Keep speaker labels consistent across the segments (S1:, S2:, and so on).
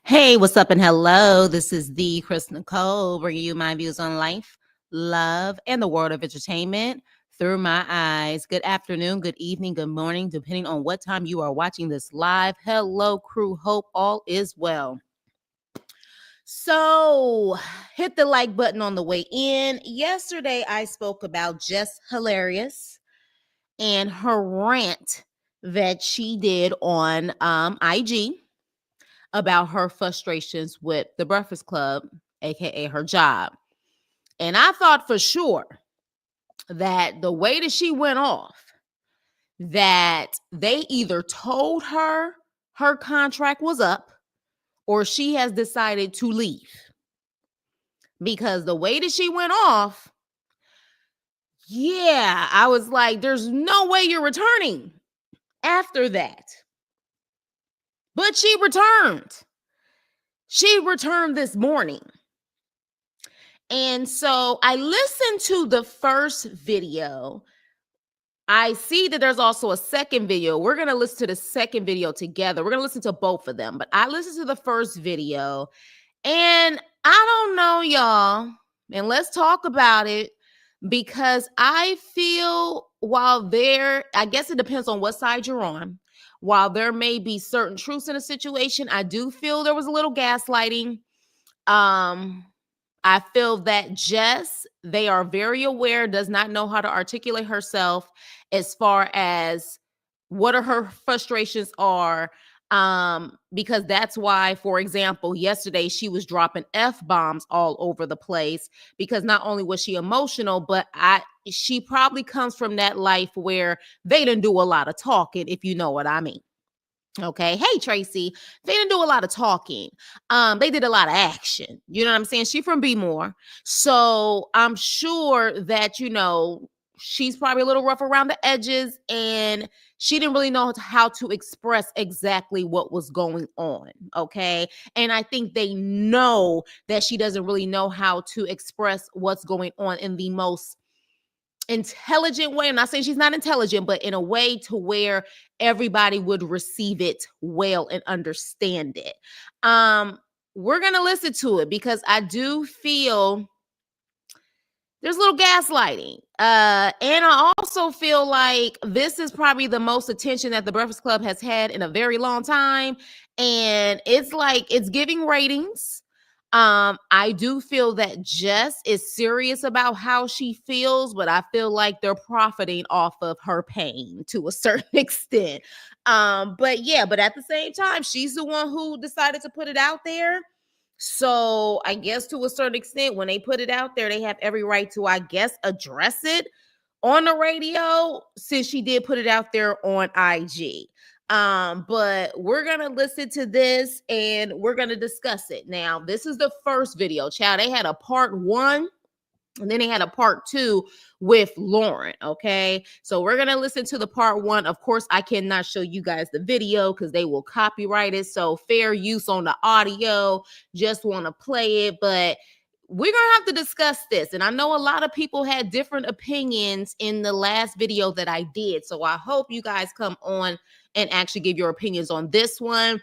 S1: Hey, what's up and hello? This is the Chris Nicole bringing you my views on life, love, and the world of entertainment through my eyes. Good afternoon, good evening, good morning, depending on what time you are watching this live. Hello, crew. Hope all is well. So, hit the like button on the way in. Yesterday, I spoke about Jess Hilarious and her rant that she did on IG about her frustrations with the Breakfast Club, aka her job. And I thought for sure that the way that she went off, that they either told her her contract was up or she has decided to leave. Because the way that she went off, yeah, I was like, there's no way you're returning after that. But she returned. She returned this morning. And so I listened to the first video. I see that there's also a second video. We're going to listen to the second video together. We're going to listen to both of them. But I listened to the first video. And I don't know, y'all. And let's talk about it. Because I feel I guess it depends on what side you're on. While there may be certain truths in a situation, I do feel there was a little gaslighting. I feel that Jess, they are very aware, does not know how to articulate herself as far as what are her frustrations are. Because that's why, for example, yesterday she was dropping F-bombs all over the place because not only was she emotional, but she probably comes from that life where they didn't do a lot of talking, if you know what I mean. Okay. Hey, Tracy. They didn't do a lot of talking. They did a lot of action. You know what I'm saying? She from B More. So I'm sure that, she's probably a little rough around the edges and she didn't really know how to express exactly what was going on. Okay. And I think they know that she doesn't really know how to express what's going on in the most intelligent way. I'm not saying she's not intelligent, but in a way to where everybody would receive it well and understand it. We're gonna listen to it because I do feel there's a little gaslighting. And I also feel like this is probably the most attention that the Breakfast Club has had in a very long time. And it's like it's giving ratings. I do feel that Jess is serious about how she feels, but I feel like they're profiting off of her pain to a certain extent. But at the same time, she's the one who decided to put it out there. So I guess to a certain extent, when they put it out there, they have every right to, I guess, address it on the radio since she did put it out there on IG. But we're gonna listen to this and we're gonna discuss it. Now, this is the first video, child. They had a part 1 and then they had a part 2 with Lauren. Okay, so we're gonna listen to the part 1. Of course, I cannot show you guys the video because they will copyright it. So fair use on the audio. Just want to play it, but we're gonna have to discuss this. And I know a lot of people had different opinions in the last video that I did. So I hope you guys come on and actually give your opinions on this one.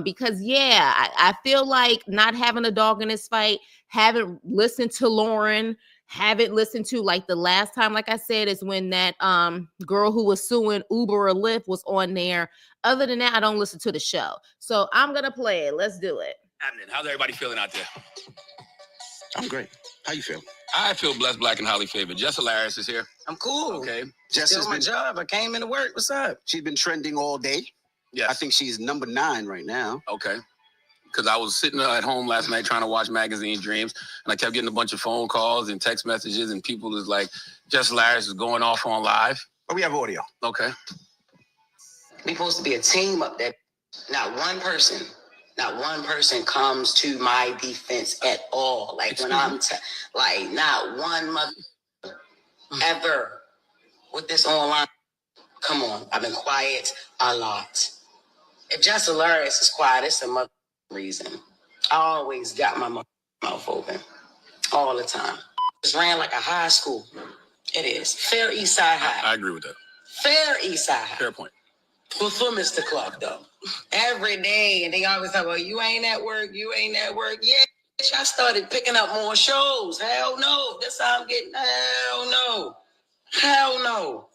S1: Because I feel like not having a dog in this fight, haven't listened to Lauren, haven't listened to, like, the last time, like I said, is when that girl who was suing Uber or Lyft was on there. Other than that, I don't listen to the show. So I'm gonna play it. Let's do it.
S2: How's everybody feeling out there?
S3: I'm great. How you feel?
S2: I feel blessed, black, and highly favored. Jess Hilarious is here.
S3: I'm cool.
S2: Okay.
S3: Jess has
S4: my
S3: been
S4: job. I came into work. What's up?
S3: she's been trending all day.
S2: Yes.
S3: I think she's number 9 right now.
S2: Okay. Because I was sitting at home last night trying to watch Magazine Dreams, and I kept getting a bunch of phone calls and text messages, and people was like, Jess Hilarious is going off on live.
S3: But we have audio.
S2: Okay.
S4: We supposed to be a team up there. Not one person comes to my defense at all. Like when I'm like not one mother ever with this online. Come on, I've been quiet a lot. If Jess Hilarious is quiet, it's a mother reason. I always got my mouth open all the time. It's ran like a high school. It is. Fair East Side High.
S2: I agree with that.
S4: Fair East Side High.
S2: Fair point.
S4: Mr. Clark, though. Every day, and they always talk about, you ain't at work, you ain't at work. Yeah, bitch, I started picking up more shows. Hell no. That's how I'm getting. Hell no. Hell no.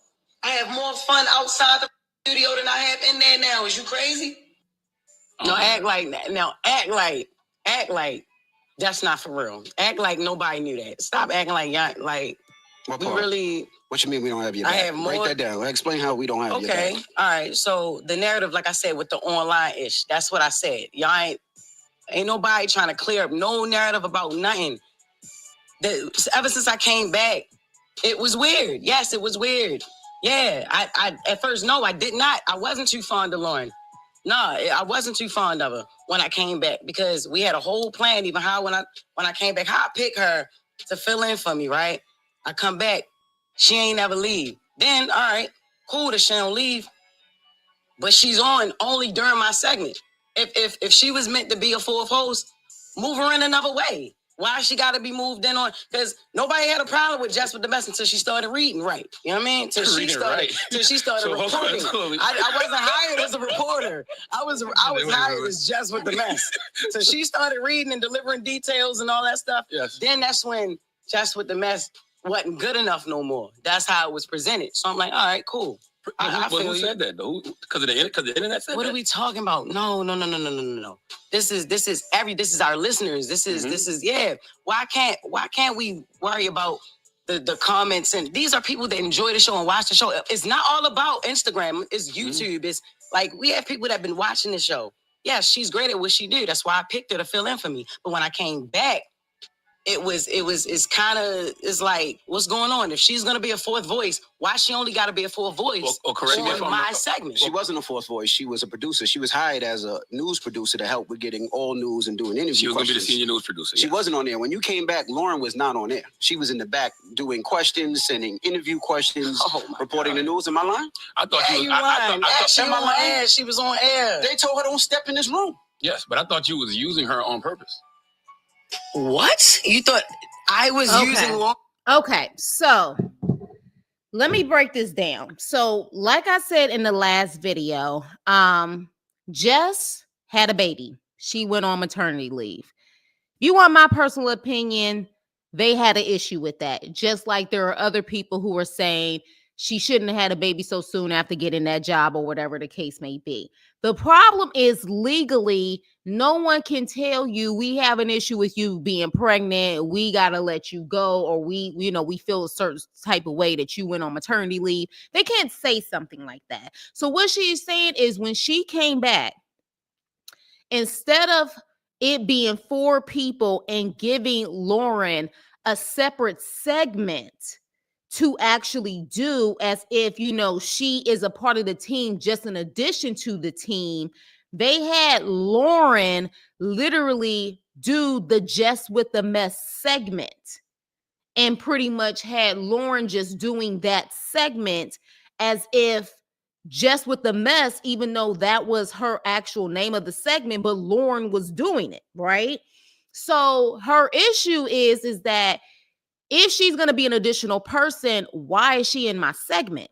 S4: I have more fun outside the studio than I have in there now. Is you crazy? No, act like that. Now, act like that's not for real. Act like nobody knew that. Stop acting like y'all, like,
S3: What
S4: we
S3: part?
S4: really.
S3: What you mean we don't have your
S4: I
S3: back?
S4: have more-
S3: Break that down. Explain how we don't have your back.
S4: Okay, all right. So the narrative, like I said, with the online ish, that's what I said. Y'all ain't nobody trying to clear up no narrative about nothing. Ever since I came back, it was weird. Yes, it was weird. Yeah, I at first, no, I did not. I wasn't too fond of Lauren. No, I wasn't too fond of her when I came back because we had a whole plan. Even how when I came back, how I pick her to fill in for me, right? I come back, she ain't never leave. Then, all right, cool that she don't leave, but she's on only during my segment. If she was meant to be a fourth host, move her in another way. Why she got to be moved in on? Because nobody had a problem with Jess with the mess until she started reading right. You know what I mean? Till she started
S2: So,
S4: reporting. I wasn't hired as a reporter. I was hired as Jess with the mess. So she started reading and delivering details and all that stuff.
S2: Yes.
S4: Then that's when Jess with the mess wasn't good enough no more. That's how it was presented. So I'm like, all right, cool.
S2: Who said that though? Because the internet said
S4: what
S2: that?
S4: are we talking about? No. This is our listeners. This is yeah. Why can't we worry about the comments? And these are people that enjoy the show and watch the show. It's not all about Instagram. It's YouTube. It's like we have people that have been watching the show. Yes, she's great at what she do. That's why I picked her to fill in for me. But when I came back, it's like, what's going on? If she's gonna be a fourth voice, why she only gotta be a fourth voice
S2: correct me if
S4: on
S2: I'm
S4: my
S2: wrong.
S4: segment?
S3: She wasn't a fourth voice. She was a producer. She was hired as a news producer to help with getting all news and doing interviews.
S2: She was going to be the senior news producer.
S3: She wasn't on there. When you came back, Lauren was not on there. She was in the back doing questions, sending interview questions, reporting the news. Am I lying?
S2: I thought
S4: Yeah,
S2: you was.
S4: she was on air. She was on air.
S3: They told her don't step in this room.
S2: Yes, but I thought you was using her on purpose.
S4: What? You thought I was using Lauren?
S1: Okay, so let me break this down. So, like I said in the last video, Jess had a baby. She went on maternity leave. If you want my personal opinion, they had an issue with that. Just like there are other people who are saying she shouldn't have had a baby so soon after getting that job or whatever the case may be. The problem is legally, no one can tell you we have an issue with you being pregnant. We got to let you go, or we feel a certain type of way that you went on maternity leave. They can't say something like that. So what she's saying is when she came back, instead of it being 4 people and giving Lauren a separate segment to actually do as if, she is a part of the team just in addition to the team, they had Lauren literally do the Jess with the Mess segment and pretty much had Lauren just doing that segment as if Jess with the Mess, even though that was her actual name of the segment, but Lauren was doing it, right? So her issue is that if she's going to be an additional person, why is she in my segment?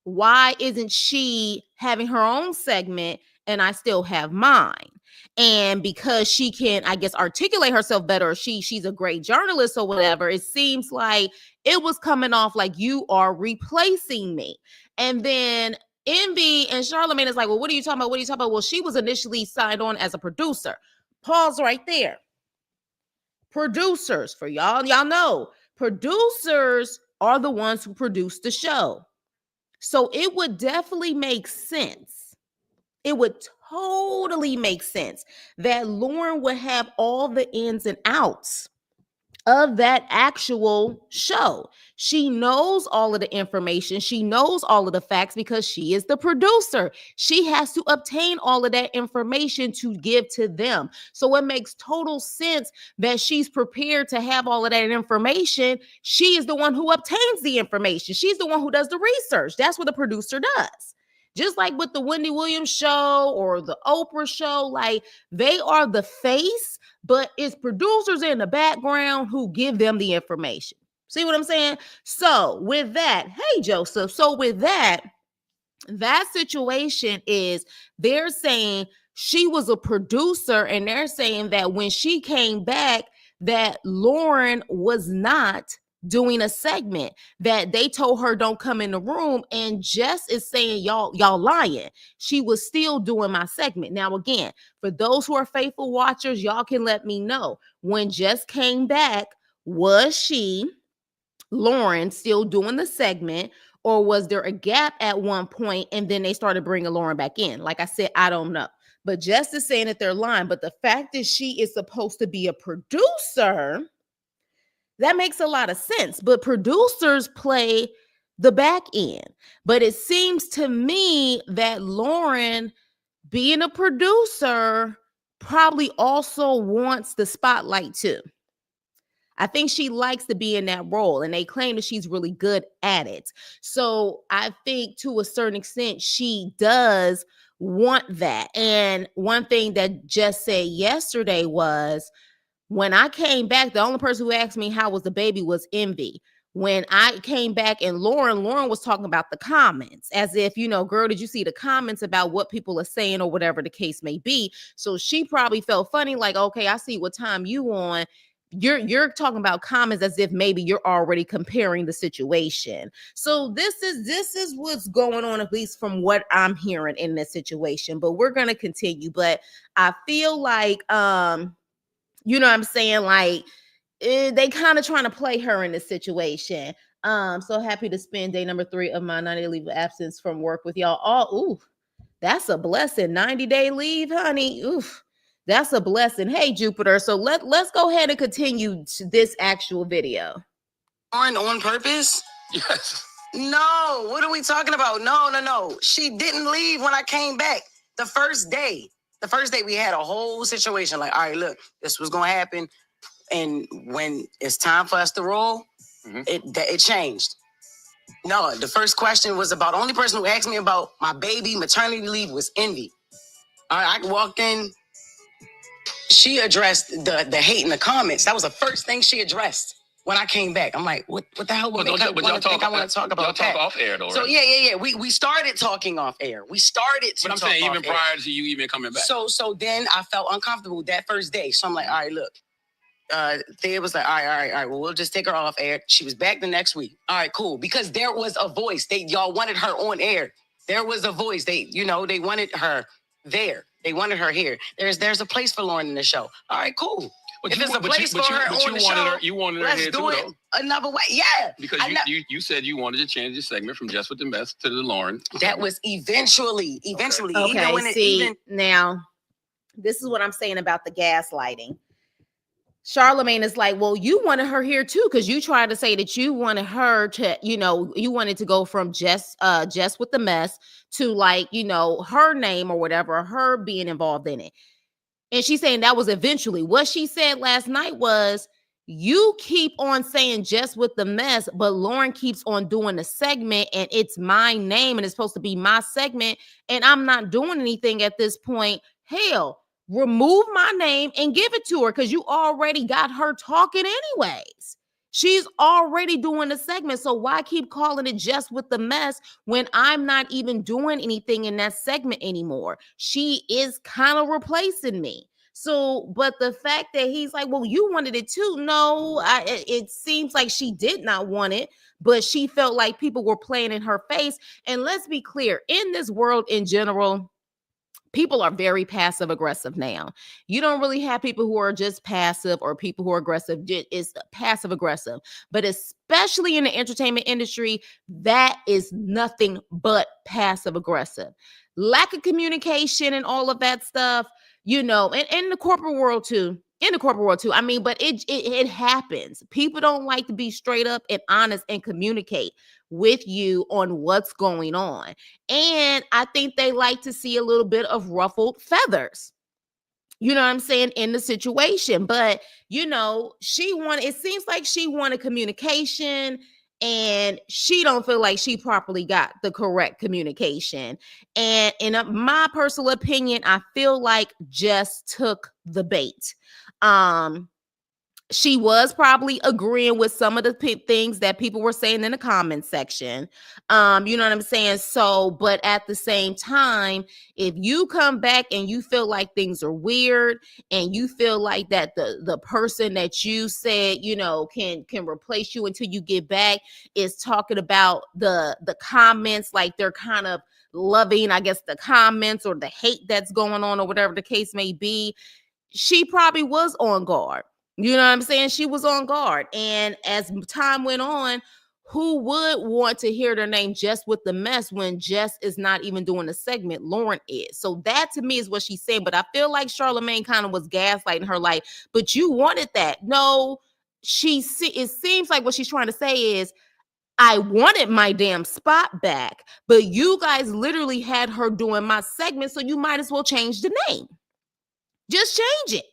S1: Why isn't she having her own segment and I still have mine? And because she can, I guess, articulate herself better, or she's a great journalist or whatever, it seems like it was coming off like you are replacing me. And then Envy and Charlamagne is like, well, what are you talking about? What are you talking about? Well, she was initially signed on as a producer. Pause right there. Producers, for y'all know, producers are the ones who produce the show. So it would definitely make sense. It would totally make sense that Lauren would have all the ins and outs of that actual show. She knows all of the information. She knows all of the facts because she is the producer. She has to obtain all of that information to give to them. So it makes total sense that she's prepared to have all of that information. She is the one who obtains the information. She's the one who does the research. That's what the producer does. Just like with the Wendy Williams show or the Oprah show, like they are the face, but it's producers in the background who give them the information. See what I'm saying? So with that, hey, Joseph. So with that, That situation is they're saying she was a producer, and they're saying that when she came back, that Lauren was not doing a segment, that they told her don't come in the room, and Jess is saying y'all lying. She was still doing my segment. Now again, for those who are faithful watchers, y'all can let me know when Jess came back, was she, Lauren, still doing the segment, or was there a gap at one point and then they started bringing Lauren back in? Like I said, I don't know. But Jess is saying that they're lying. But the fact that she is supposed to be a producer, that makes a lot of sense. But producers play the back end. But it seems to me that Lauren, being a producer, probably also wants the spotlight too. I think she likes to be in that role, and they claim that she's really good at it. So I think to a certain extent, she does want that. And one thing that Jess said yesterday was, when I came back, the only person who asked me how was the baby was Envy. When I came back and Lauren was talking about the comments as if, you know, girl, did you see the comments about what people are saying or whatever the case may be? So she probably felt funny, like, okay, I see what time you on. You're talking about comments as if maybe you're already comparing the situation. So this is what's going on, at least from what I'm hearing in this situation. But we're gonna continue. But I feel like you know what I'm saying, like they kind of trying to play her in this situation. So happy to spend day number 3 of my 90-day leave of absence from work with y'all. Oh, ooh, that's a blessing. 90-day leave, honey. Oof. That's a blessing. Hey, Jupiter. So let's go ahead and continue to this actual video.
S4: On purpose?
S2: Yes.
S4: No. What are we talking about? No. She didn't leave when I came back. The first day we had a whole situation. Like, all right, look, this was gonna happen, and when it's time for us to roll, it changed. No, the first question was about, the only person who asked me about my baby maternity leave was Envy. All right, I walked in. She addressed the hate in the comments. That was the first thing she addressed when I came back. I'm like, what the hell would make her want to think I want to talk about that?
S2: Y'all talk off air, though, right?
S4: So yeah. We started talking off air. But
S2: I'm saying even prior to you even coming back.
S4: So then I felt uncomfortable that first day. So I'm like, all right, look. Thea was like, all right. Well, we'll just take her off air. She was back the next week. All right, cool. Because there was a voice. Y'all wanted her on air. There was a voice. They wanted her there. They wanted her here. There's a place for Lauren in the show. All right, cool.
S2: But
S4: if there's a place for her on the show,
S2: you wanted her
S4: let's
S2: here
S4: do
S2: too,
S4: it
S2: though.
S4: Another way. Yeah.
S2: Because you said you wanted to change the segment from Jess with the Mess to the Lauren.
S4: That was eventually.
S1: Okay, now, this is what I'm saying about the gaslighting. Charlamagne is like, well, you wanted her here too, because you tried to say that you wanted her to, you wanted to go from Jess with the Mess to, like, her name or whatever, her being involved in it. And she's saying that was eventually. What she said last night was, you keep on saying Jess with the Mess, but Lauren keeps on doing the segment, and it's my name, and it's supposed to be my segment, and I'm not doing anything at this point. Hell, remove my name and give it to her, because you already got her talking anyways. She's already doing the segment, so why keep calling it Jess with the Mess when I'm not even doing anything in that segment anymore? She is kind of replacing me. So, but the fact that he's like, well, you wanted it too. No, it seems like she did not want it, but she felt like people were playing in her face. And let's be clear, in this world in general, people are very passive aggressive now. You don't really have people who are just passive or people who are aggressive. It's passive aggressive. But especially in the entertainment industry, that is nothing but passive aggressive. Lack of communication and all of that stuff, and in the corporate world too. I mean, but it happens. People don't like to be straight up and honest and communicate with you on what's going on. And I think they like to see a little bit of ruffled feathers. You know what I'm saying? In the situation. But, it seems like she wanted communication, and she don't feel like she properly got the correct communication. And in my personal opinion, I feel like Jess took the bait. she was probably agreeing with some of the things that people were saying in the comment section. You know what I'm saying? So, but at the same time, if you come back and you feel like things are weird and you feel like that the person that you said, you know, can replace you until you get back is talking about the comments, like they're kind of loving, I guess, the comments or the hate that's going on or whatever the case may be, she probably was on guard. You know what I'm saying? She was on guard. And as time went on, who would want to hear their name Jess with the mess when Jess is not even doing the segment? Lauren is. So that to me is what she's saying. But I feel like Charlamagne kind of was gaslighting her, like, but you wanted that. No, it seems like what she's trying to say is, I wanted my damn spot back, but you guys literally had her doing my segment, so you might as well change the name. Just change it.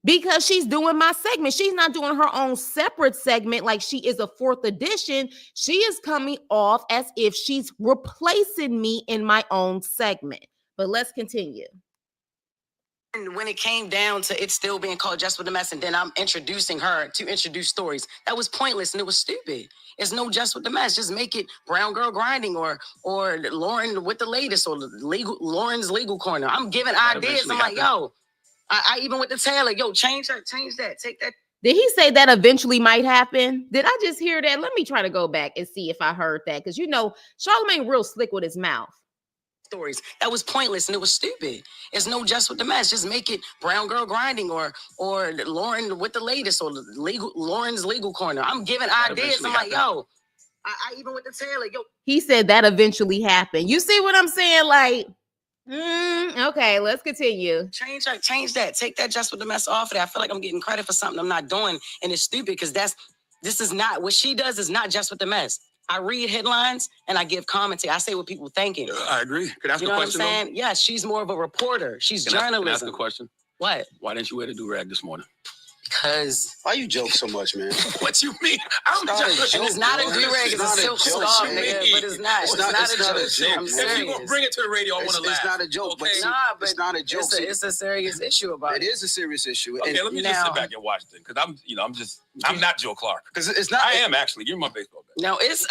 S1: Because she's doing my segment. She's not doing her own separate segment like she is a fourth edition. She is coming off as if she's replacing me in my own segment. But let's continue.
S4: And when it came down to it still being called Just with the Mess, and then I'm introducing her to introduce stories, that was pointless and it was stupid. It's no Just with the Mess. Just make it Brown Girl Grinding or Lauren with the latest or Lauren's Legal Corner. I'm giving ideas. I'm like, yo, I even with the Taylor, yo, change that, take that.
S1: Did he say that eventually might happen? Did I just hear that? Let me try to go back and see if I heard that. Because, you know, Charlamagne real slick with his mouth.
S4: Stories. That was pointless and it was stupid. It's no Just with the Mess. Just make it Brown Girl Grinding or Lauren with the latest or Lauren's Legal Corner. I'm giving ideas. I'm like, yo, I even with the Taylor, yo.
S1: He said that eventually happened. You see what I'm saying? Like, okay, let's continue.
S4: Change that. Take that Just with the Mess off of there. I feel like I'm getting credit for something I'm not doing, and it's stupid because this is not what she does. Is not Just with the Mess. I read headlines and I give commentary. I say what people thinking.
S2: I agree. Could I ask
S4: you know what I'm saying? Yeah, she's more of a reporter. She's journalism.
S2: Can I ask a question?
S4: What?
S2: Why didn't you wear the do-rag this morning?
S4: Because
S3: why you joke so much, man?
S2: What you mean? I'm
S4: joking. It's not a do-rag. It's a silk scarf, nigga. But it's not. It's not a joke. I'm serious.
S2: If you gonna bring it to the radio, I want to laugh.
S3: It's not a joke.
S2: Okay?
S3: But it's not a joke.
S4: It's a serious issue about it.
S3: It is a serious issue.
S2: Okay, let me just sit back and watch it because I'm not Joe Clark.
S3: Because it's not.
S2: I am actually. You're my baseball bet.
S4: No, it's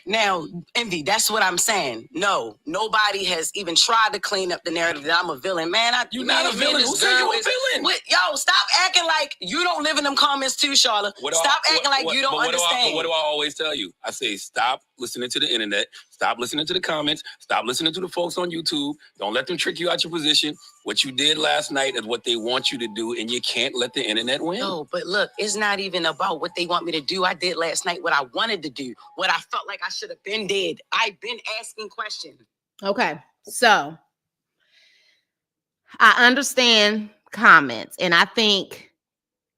S4: now Envy. That's what I'm saying. No, nobody has even tried to clean up the narrative that I'm a villain. Man,
S2: you're not a villain. Who said you a villain?
S4: What, yo, stop acting like you don't live in them comments too, Charlotte. Stop acting like you don't understand.
S2: What do I always tell you? I say stop listening to the internet. Stop listening to the comments. Stop listening to the folks on YouTube. Don't let them trick you out your position. What you did last night is what they want you to do, and you can't let the internet win.
S4: No, but look, it's not even about what they want me to do. I did last night what I wanted to do, what I felt like I should have been did. I've been asking questions.
S1: Okay, so I understand comments, and I think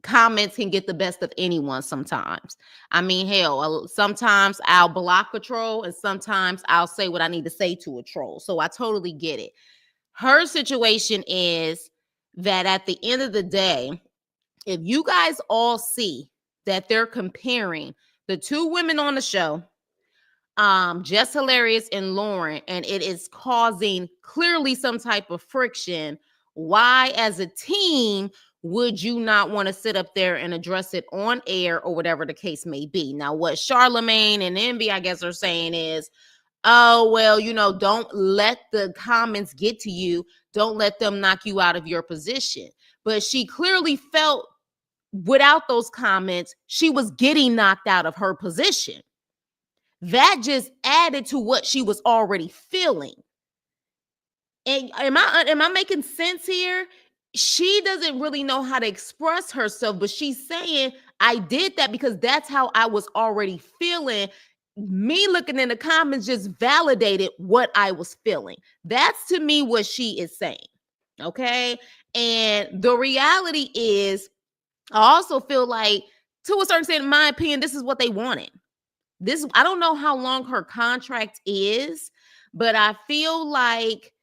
S1: comments can get the best of anyone sometimes. I mean, hell, sometimes I'll block a troll, and sometimes I'll say what I need to say to a troll. So I totally get it. Her situation is that at the end of the day, if you guys all see that they're comparing the two women on the show, Jess Hilarious and Lauren, and it is causing clearly some type of friction, why as a team would you not want to sit up there and address it on air or whatever the case may be? Now, what Charlamagne and Envy, I guess, are saying is, oh, well, you know, don't let the comments get to you. Don't let them knock you out of your position. But she clearly felt without those comments, she was getting knocked out of her position. That just added to what she was already feeling. And am I making sense here? She doesn't really know how to express herself, but she's saying, I did that because that's how I was already feeling. Me looking in the comments just validated what I was feeling. That's to me what she is saying. Okay. And the reality is, I also feel like, to a certain extent, in my opinion, this is what they wanted. I don't know how long her contract is, but I feel like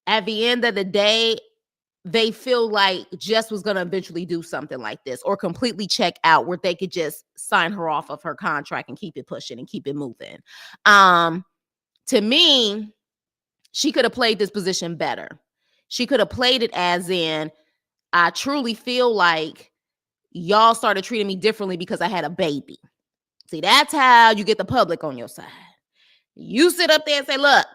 S1: at the end of the day, they feel like Jess was going to eventually do something like this or completely check out where they could just sign her off of her contract and keep it pushing and keep it moving. To me, she could have played this position better. She could have played it as in, I truly feel like y'all started treating me differently because I had a baby. See, that's how you get the public on your side. You sit up there and say, look,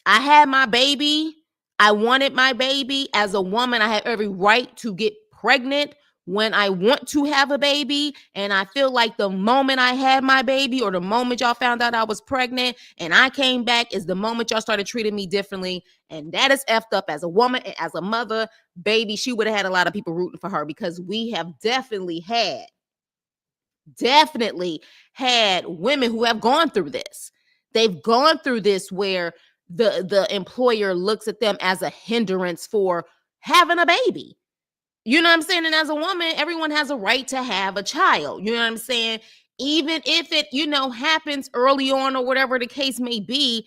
S1: I had my baby. I wanted my baby. As a woman, I have every right to get pregnant when I want to have a baby. And I feel like the moment I had my baby or the moment y'all found out I was pregnant and I came back is the moment y'all started treating me differently. And that is effed up as a woman and as a mother. Baby, she would have had a lot of people rooting for her because we have definitely had women who have gone through this. They've gone through this where the employer looks at them as a hindrance for having a baby. You know what I'm saying? And as a woman, everyone has a right to have a child. You know what I'm saying? Even if it, happens early on or whatever the case may be,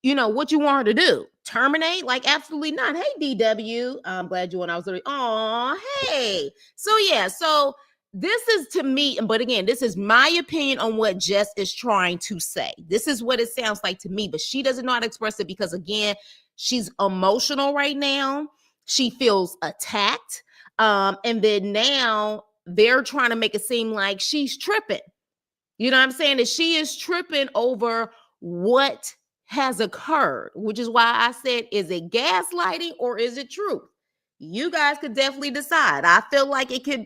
S1: what you want her to do? Terminate? Like, absolutely not. Hey, DW. I'm glad you went. I was like, oh, hey. So this is to me, but again, this is my opinion on what Jess is trying to say. This is what it sounds like to me, but she doesn't know how to express it because, again, she's emotional right now. She feels attacked. And then now they're trying to make it seem like she's tripping. You know what I'm saying? That she is tripping over what has occurred, which is why I said, is it gaslighting or is it truth? You guys could definitely decide. I feel like it could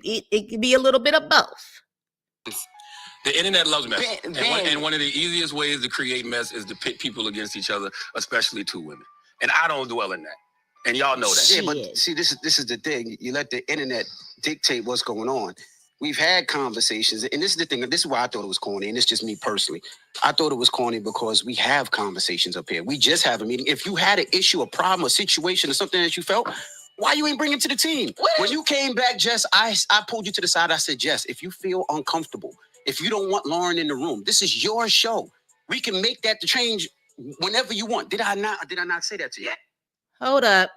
S1: be a little bit of both.
S2: The internet loves mess. And one of the easiest ways to create mess is to pit people against each other, especially two women. And I don't dwell in that. And y'all know that.
S3: Yeah, but see, this is the thing. You let the internet dictate what's going on. We've had conversations, and this is the thing. This is why I thought it was corny, and it's just me personally. I thought it was corny because we have conversations up here. We just have a meeting. If you had an issue, a problem, a situation, or something that you felt, why you ain't bring it to the team? When you came back, Jess, I pulled you to the side. I said, Jess, if you feel uncomfortable, if you don't want Lauren in the room, this is your show. We can make that the change whenever you want. Did I not say that to you?
S1: Hold up.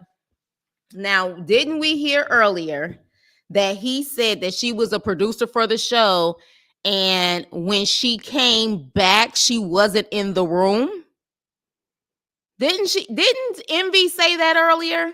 S1: Now, didn't we hear earlier that he said that she was a producer for the show, and when she came back, she wasn't in the room? Didn't Envy say that earlier?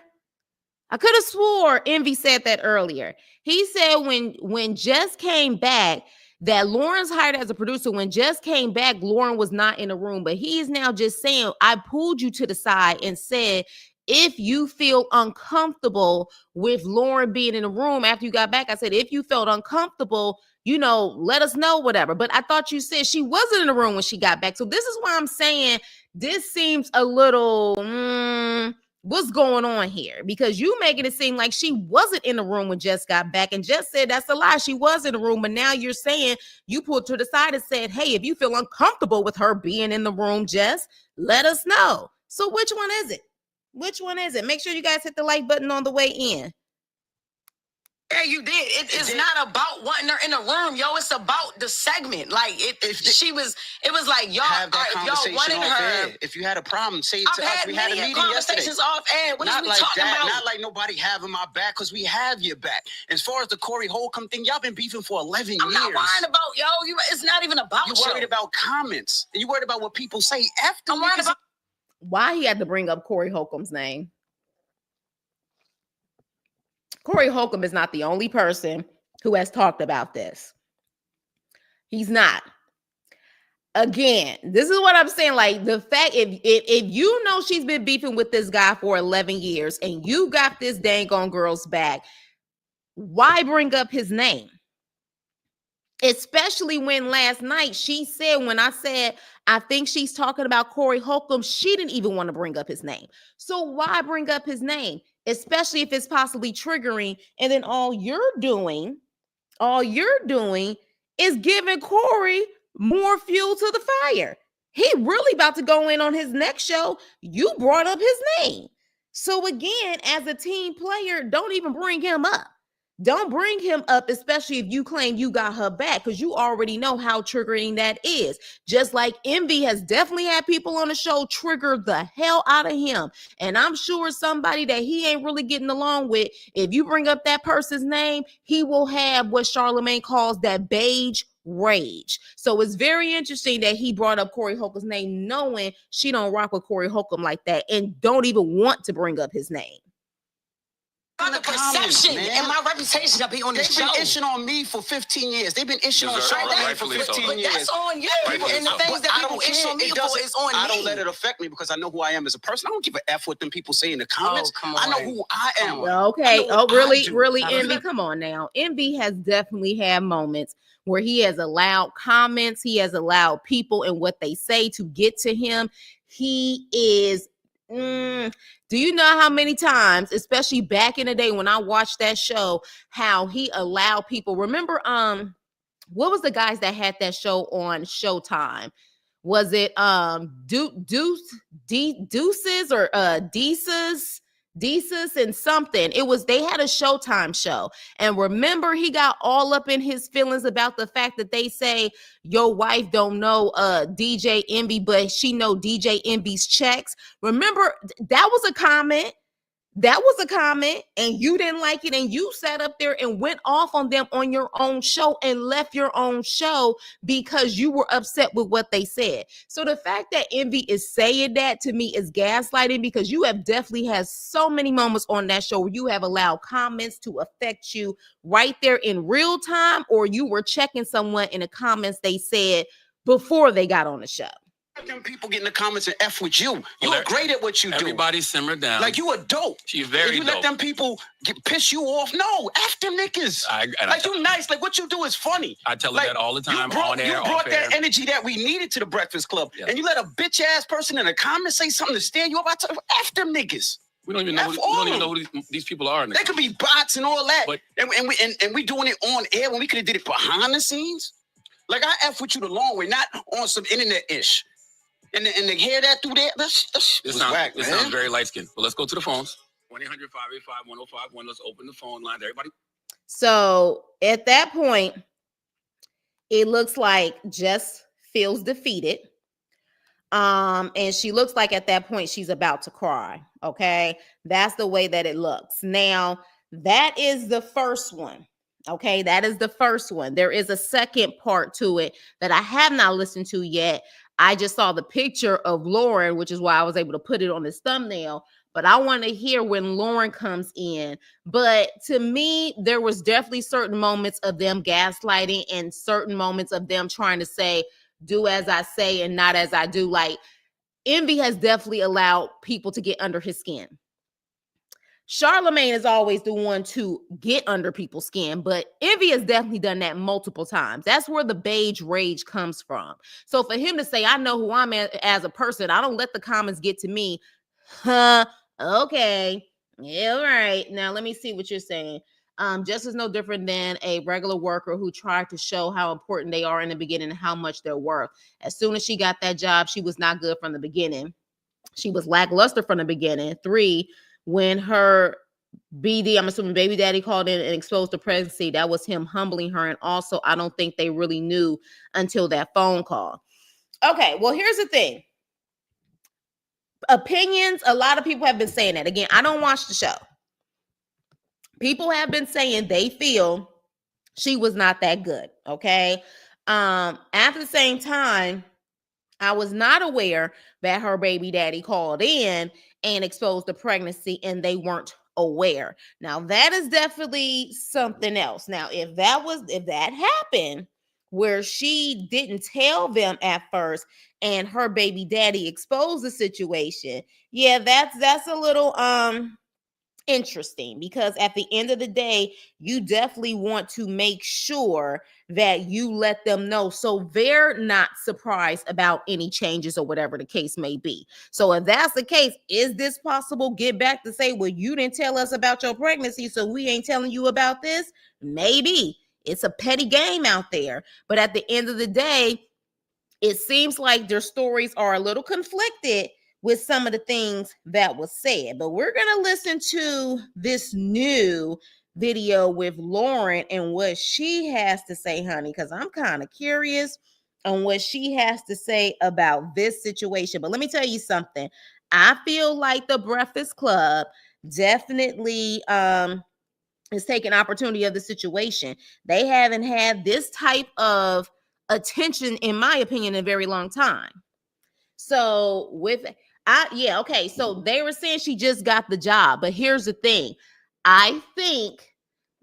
S1: I could have swore Envy said that earlier. He said when Jess came back, that Lauren's hired as a producer. When Jess came back, Lauren was not in the room. But he is now just saying, I pulled you to the side and said, if you feel uncomfortable with Lauren being in the room after you got back, I said, if you felt uncomfortable, let us know, whatever. But I thought you said she wasn't in the room when she got back. So this is why I'm saying this seems a little, what's going on here? Because you making it seem like she wasn't in the room when Jess got back. And Jess said that's a lie. She was in the room. But now you're saying you pulled to the side and said, hey, if you feel uncomfortable with her being in the room, Jess, let us know. So which one is it? Which one is it? Make sure you guys hit the like button on the way in.
S4: Yeah, you did. It's not about wanting her in the room, yo. It's about the segment. Like it was like y'all
S3: have that conversation
S4: y'all wanted
S3: off
S4: her.
S3: air. If you had a problem, say it to us. We had a meeting
S4: conversations
S3: yesterday.
S4: Off air. What
S3: not
S4: is we
S3: like
S4: talking
S3: that.
S4: about?
S3: Not like nobody having my back, because we have your back. As far as the Corey Holcomb thing, y'all been beefing for 11 years.
S4: I'm not worried about it's not even about you.
S3: You're worried about comments. And you worried about what people say after.
S4: I'm worried about
S1: why he had to bring up Corey Holcomb's name. Corey Holcomb is not the only person who has talked about this. He's not. Again, this is what I'm saying. Like, the fact, if you know she's been beefing with this guy for 11 years and you got this dang on girl's back, why bring up his name? Especially when last night she said, when I said, I think she's talking about Corey Holcomb, she didn't even want to bring up his name. So why bring up his name? Especially if it's possibly triggering. And then all you're doing is giving Corey more fuel to the fire. He really about to go in on his next show. You brought up his name. So again, as a team player, don't even bring him up. Don't bring him up, especially if you claim you got her back, because you already know how triggering that is. Just like Envy has definitely had people on the show trigger the hell out of him. And I'm sure somebody that he ain't really getting along with, if you bring up that person's name, he will have what Charlamagne calls that beige rage. So it's very interesting that he brought up Corey Holcomb's name, knowing she don't rock with Corey Holcomb like that and don't even want to bring up his name.
S4: The perception and my reputation to be on the show.
S3: They've been itching on me for 15 years. They've been itching on Charlamagne for 15 years.
S4: That's on you. People, and the things that people itch on me for is on me.
S3: I don't let it affect me because I know who I am as a person. I don't give a F what them people say in the comments. I know who I am.
S1: Okay. Oh, really, Envy? Come on now. Envy has definitely had moments where he has allowed comments, he has allowed people and what they say to get to him. He is... do you know how many times, especially back in the day when I watched that show, how he allowed people? Remember, what was the guys that had that show on Showtime? Was it Deuces or Desus and something? It was, they had a Showtime show. And remember, he got all up in his feelings about the fact that they say your wife don't know DJ Envy, but she know DJ Envy's checks. Remember, that was a comment. That was a comment, and you didn't like it, and you sat up there and went off on them on your own show and left your own show because you were upset with what they said. So the fact that Envy is saying that, to me, is gaslighting, because you have definitely had so many moments on that show where you have allowed comments to affect you right there in real time, or you were checking someone in the comments they said before they got on the show.
S3: Them people get in the comments and F with you. You're great at what you do.
S2: Everybody simmer down.
S3: Like, you are dope.
S2: She's very
S3: you
S2: dope.
S3: Let them people piss you off. No, F them niggas. You nice. Like, what you do is funny.
S2: I tell her that all the time, on air,
S3: You brought that
S2: air.
S3: energy that we needed to the Breakfast Club. Yeah. And you let a bitch ass person in the comments say something to stand you up. I tell F them niggas.
S2: We don't even know who these people are.
S3: They could be bots and all that. But, and we doing it on air when we could have did it behind the scenes. Like, I F with you the long way, not on some internet-ish. And they hear that through there. This
S2: sounds very light-skinned. But let's go to the phones. 1-800-585-1051. Let's open the phone lines, everybody.
S1: So at that point, it looks like Jess feels defeated. And she looks like at that point she's about to cry. Okay, that's the way that it looks. Now, that is the first one. Okay, that is the first one. There is a second part to it that I have not listened to yet. I just saw the picture of Lauren, which is why I was able to put it on this thumbnail. But I want to hear when Lauren comes in. But to me, there was definitely certain moments of them gaslighting and certain moments of them trying to say, do as I say and not as I do. Like, Envy has definitely allowed people to get under his skin. Charlamagne is always the one to get under people's skin, but Envy has definitely done that multiple times. That's where the beige rage comes from. So for him to say, I know who I'm as a person, I don't let the comments get to me. Okay. Yeah, all right. Now let me see what you're saying. Just is no different than a regular worker who tried to show how important they are in the beginning and how much they're worth. As soon as she got that job, she was not good from the beginning. She was lackluster from the beginning. 3, when her BD, I'm assuming baby daddy, called in and exposed the pregnancy, that was him humbling her. And also, I don't think they really knew until that phone call. Okay, well, here's the thing. Opinions, a lot of people have been saying that. Again, I don't watch the show. People have been saying they feel she was not that good, okay? At the same time, I was not aware that her baby daddy called in and exposed the pregnancy and they weren't aware. Now, that is definitely something else. Now, if that happened where she didn't tell them at first and her baby daddy exposed the situation, yeah, that's a little interesting, because at the end of the day, you definitely want to make sure that you let them know so they're not surprised about any changes or whatever the case may be. So if that's the case, is this possible? Get back to say, well, you didn't tell us about your pregnancy, so we ain't telling you about this? Maybe. It's a petty game out there. But at the end of the day, it seems like their stories are a little conflicted with some of the things that was said. But we're going to listen to this new video with Lauren and what she has to say, honey, because I'm kind of curious on what she has to say about this situation. But let me tell you something. I feel like the Breakfast Club definitely is taking opportunity of the situation. They haven't had this type of attention, in my opinion, in a very long time. So okay. So they were saying she just got the job, but here's the thing. I think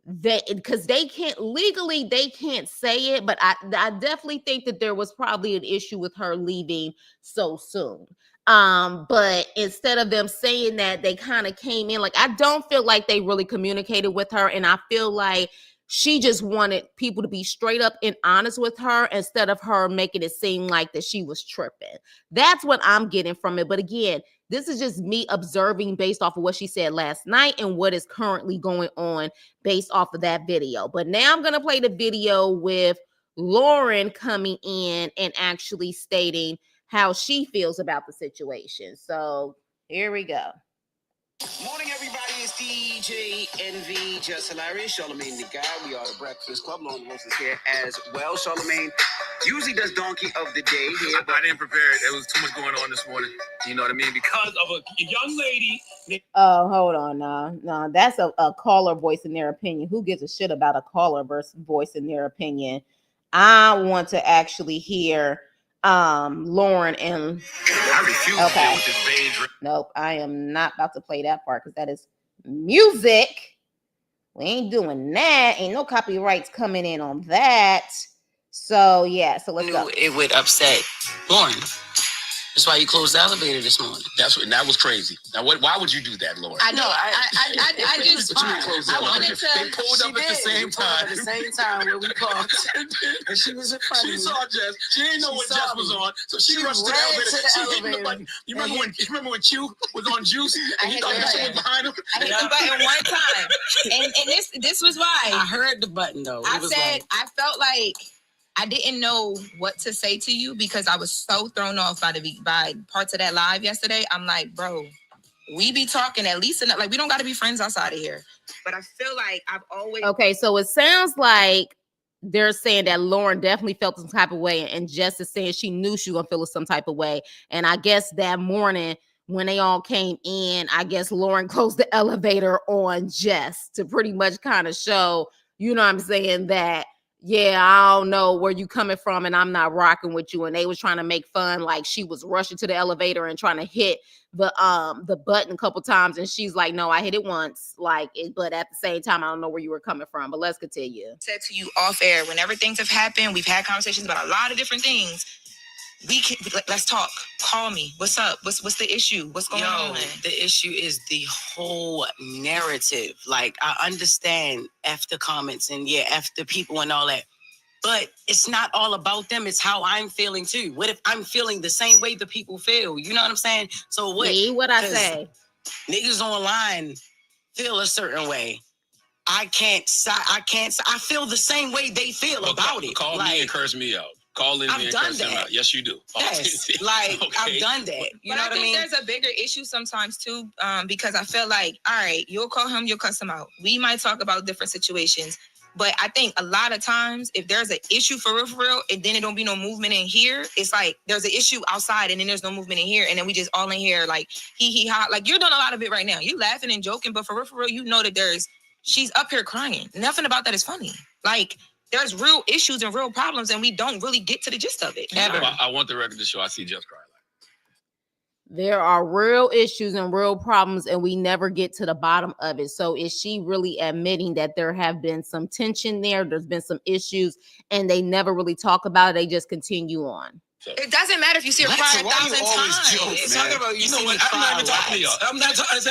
S1: that because they can't legally, they can't say it, but I definitely think that there was probably an issue with her leaving so soon. But instead of them saying that, they kind of came in like, I don't feel like they really communicated with her, and I feel like she just wanted people to be straight up and honest with her instead of her making it seem like that she was tripping. That's what I'm getting from it. But again, this is just me observing based off of what she said last night and what is currently going on based off of that video. But now I'm going to play the video with Lauren coming in and actually stating how she feels about the situation. So here we go.
S3: Morning, everybody. It's DJ NV, Jess Hilarious, Charlamagne the Guy. We are the Breakfast Club. Lauren Wilson is here as well. Charlamagne usually does Donkey of the Day here, but
S2: I didn't prepare it. There was too much going on this morning. You know what I mean? Because of a young lady.
S1: Oh, hold on. No, that's a caller voicing their opinion. Who gives a shit about a caller versus voicing their opinion? I want to actually hear Lauren and
S2: I refuse to deal with this beige.
S1: Nope, I am not about to play that part because that is music. We ain't doing that. Ain't no copyrights coming in on that. So yeah, so let's go.
S4: It would upset Lauren. That's why you closed the elevator this morning.
S2: That was crazy. Now, why would you do that, Lauren?
S4: I know. I just. I wanted to.
S2: They pulled up at the same time.
S3: At the same time when we parked. And she was in front of me.
S2: She saw Jess. She didn't know what Jess was on, so she rushed to the elevator. She hit the button. You remember when Q was on Juice and you thought Jess was behind him?
S5: I hit the button one time, and this was why
S4: I heard the button though.
S5: I felt like I didn't know what to say to you because I was so thrown off by parts of that live yesterday. I'm like, bro, we be talking at least enough. Like, we don't got to be friends outside of here. But I feel like I've always.
S1: Okay, so it sounds like they're saying that Lauren definitely felt some type of way, and Jess is saying she knew she was gonna feel some type of way. And I guess that morning when they all came in, I guess Lauren closed the elevator on Jess to pretty much kind of show, you know what I'm saying, that yeah, I don't know where you coming from and I'm not rocking with you. And they was trying to make fun like she was rushing to the elevator and trying to hit the button a couple times. And she's like, no, I hit it once. But at the same time, I don't know where you were coming from. But let's continue.
S5: Said to you off air, whenever things have happened, we've had conversations about a lot of different things. Let's talk. Call me. What's up? What's the issue? What's going on?
S4: The issue is the whole narrative. Like, I understand after comments and after people and all that, but it's not all about them. It's how I'm feeling too. What if I'm feeling the same way the people feel? You know what I'm saying? So what?
S1: See what I say?
S4: Niggas online feel a certain way. I feel the same way they feel about it.
S2: Call me and curse me out. Call in me and curse them out. Yes, you do.
S4: Yes, like, okay. I've done that. You know what I mean?
S5: There's a bigger issue sometimes too, because I feel like, all right, you'll call him, you'll cuss him out. We might talk about different situations, but I think a lot of times, if there's an issue for real, and then it don't be no movement in here, it's like there's an issue outside, and then there's no movement in here, and then we just all in here like he ha. Like, you're doing a lot of it right now. You laughing and joking, but for real, you know that she's up here crying. Nothing about that is funny. Like, there's real issues and real problems, and we don't really get to the gist of it.
S2: I want the record to show I see Jess cry.
S1: There are real issues and real problems, and we never get to the bottom of it. So is she really admitting that there have been some tension there? There's been some issues, and they never really talk about it. They just continue on.
S5: So, it doesn't matter if you see her cry 1,000 times.
S2: Talking about you know what? I'm not even talking to y'all.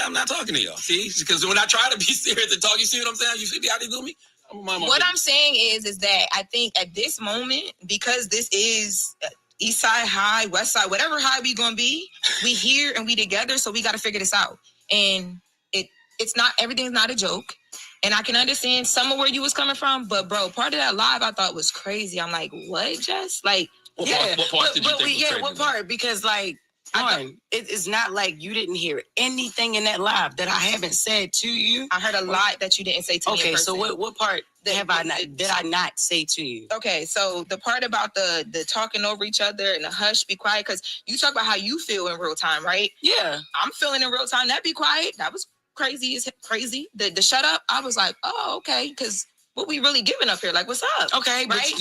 S2: I'm not talking to y'all. See, because when I try to be serious and talk, you see what I'm saying? You see how they do me?
S5: What I'm saying is that I think at this moment, because this is East Side High, West Side, whatever high we gonna be, we here and we together, so we got to figure this out. And it's not, everything's not a joke. And I can understand some of where you was coming from, but bro, part of that live I thought was crazy. I'm like, what, Jess? Like,
S2: what part did you think was crazy?
S4: What part? Because like, it's not like you didn't hear anything in that live that I haven't said to you.
S5: I heard a lot that you didn't say to me.
S4: Okay, so what part did I not say to you?
S5: Okay, so the part about the talking over each other and the hush, be quiet, because you talk about how you feel in real time, right?
S4: Yeah,
S5: I'm feeling in real time. That be quiet. That was crazy. The shut up. I was like, oh, okay, because what we really giving up here? Like, what's up?
S4: Okay,
S5: right?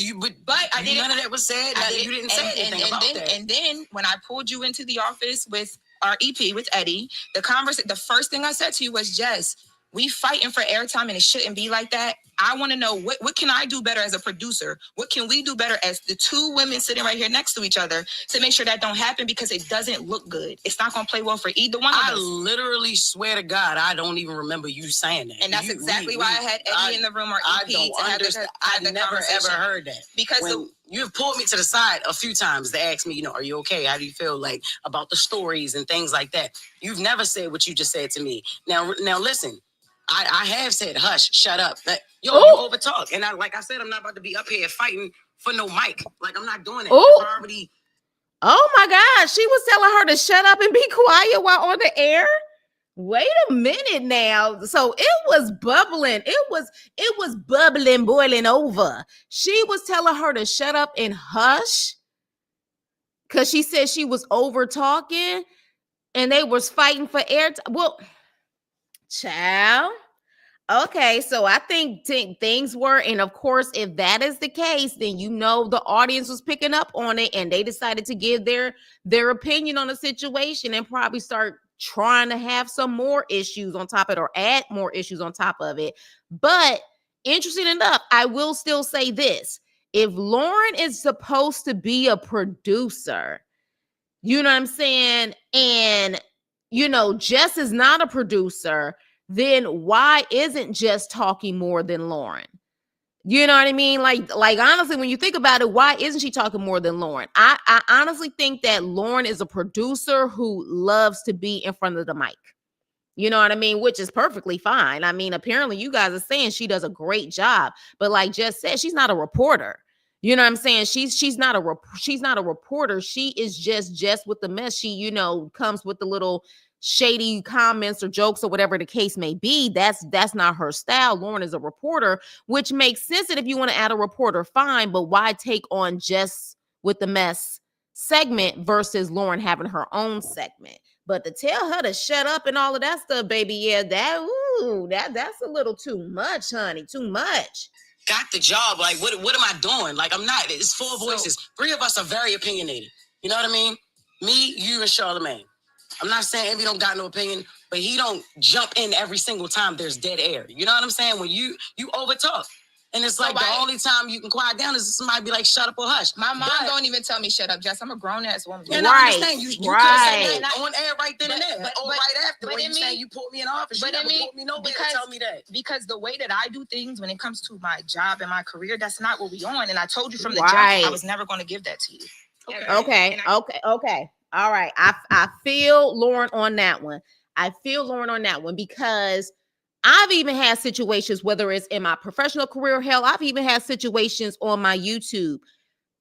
S4: But I didn't. None of that was said. You didn't say anything about that.
S5: And then when I pulled you into the office with our EP with Eddie, the first thing I said to you was, Jess, we fighting for airtime and it shouldn't be like that. I want to know what can I do better as a producer? What can we do better as the two women sitting right here next to each other to make sure that don't happen, because it doesn't look good. It's not going to play well for either one of us.
S4: I literally swear to God, I don't even remember you saying that.
S5: And that's exactly why I had Eddie in the room, or EP, to have
S4: I never ever heard that.
S5: Because
S4: you've pulled me to the side a few times to ask me, are you okay? How do you feel like about the stories and things like that? You've never said what you just said to me. Now listen. I have said, hush, shut up. You over talk. And like I said, I'm not about to be up here fighting for no mic. Like, I'm not doing it.
S1: Oh my God. She was telling her to shut up and be quiet while on the air. Wait a minute now. So it was bubbling. It was bubbling, boiling over. She was telling her to shut up and hush because she said she was over talking and they was fighting for airtime. Well, child. Okay, so I think things were, and of course, if that is the case, then the audience was picking up on it, and they decided to give their opinion on the situation and probably start trying to have some more issues on top of it or add more issues on top of it. But interesting enough, I will still say this: if Lauren is supposed to be a producer, you know what I'm saying, and Jess is not a producer, then why isn't Jess talking more than Lauren? You know what I mean? Like honestly, when you think about it, why isn't she talking more than Lauren? I honestly think that Lauren is a producer who loves to be in front of the mic. You know what I mean? Which is perfectly fine. I mean, apparently you guys are saying she does a great job, but like Jess said, she's not a reporter. You know what I'm saying? She's not a reporter. She is just with the mess. She, comes with the little shady comments or jokes or whatever the case may be. That's not her style. Lauren is a reporter, which makes sense that if you want to add a reporter, fine, but why take on Jess with the mess segment versus Lauren having her own segment? But to tell her to shut up and all of that stuff, baby, yeah, that's a little too much, honey. Too much.
S4: Got the job. Like, what am I doing? Like, I'm not. It's four voices. Three of us are very opinionated. You know what I mean? Me, you, and Charlamagne. I'm not saying Envy don't got no opinion, but he don't jump in every single time there's dead air. You know what I'm saying? When you over talk. And it's like the only time you can quiet down is somebody be like, shut up or hush.
S5: My mom don't even tell me shut up, Jess. I'm a grown-ass woman.
S4: And I understand. You could have said that on air right then and there. But right after, when you say you pulled me in the office, you never pulled me nowhere to tell me that.
S5: Because the way that I do things when it comes to my job and my career, that's not what we on. And I told you from the jump, I was never going to give that to you.
S1: Okay. All right. I feel Lauren on that one. Because I've even had situations, whether it's in my professional career, hell, I've even had situations on my YouTube.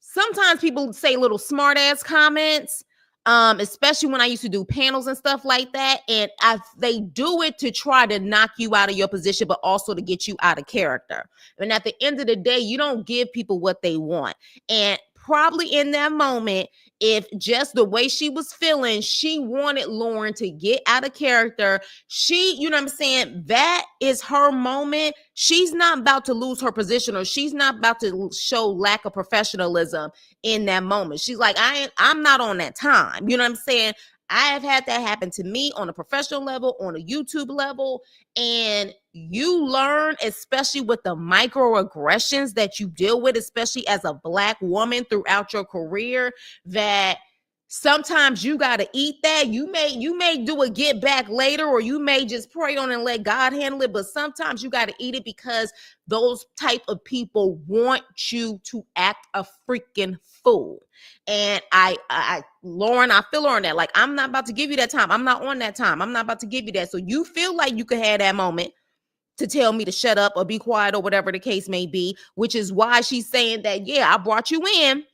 S1: Sometimes people say little smart ass comments, especially when I used to do panels and stuff like that. And they do it to try to knock you out of your position, but also to get you out of character. And at the end of the day, you don't give people what they want. And probably in that moment, if just the way she was feeling, she wanted Lauren to get out of character. You know what I'm saying? That is her moment. She's not about to lose her position, or she's not about to show lack of professionalism in that moment. She's like, I'm not on that time. You know what I'm saying? I have had that happen to me on a professional level, on a YouTube level, and you learn, especially with the microaggressions that you deal with, especially as a Black woman throughout your career, that sometimes you got to eat that. You may do a get back later, or you may just pray on and let God handle it, but sometimes you got to eat it because those type of people want you to act a freaking fool. And Lauren, I feel her on that. Like, I'm not about to give you that time. I'm not on that time. I'm not about to give you that. So you feel like you could have that moment to tell me to shut up or be quiet or whatever the case may be, which is why she's saying that, yeah, I brought you in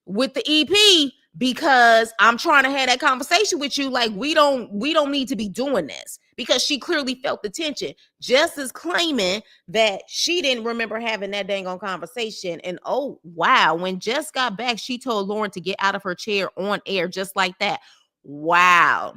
S1: with the EP because I'm trying to have that conversation with you. Like, we don't need to be doing this, because she clearly felt the tension. Jess is claiming that she didn't remember having that dang on conversation. And oh, wow. When Jess got back, she told Lauren to get out of her chair on air just like that. Wow.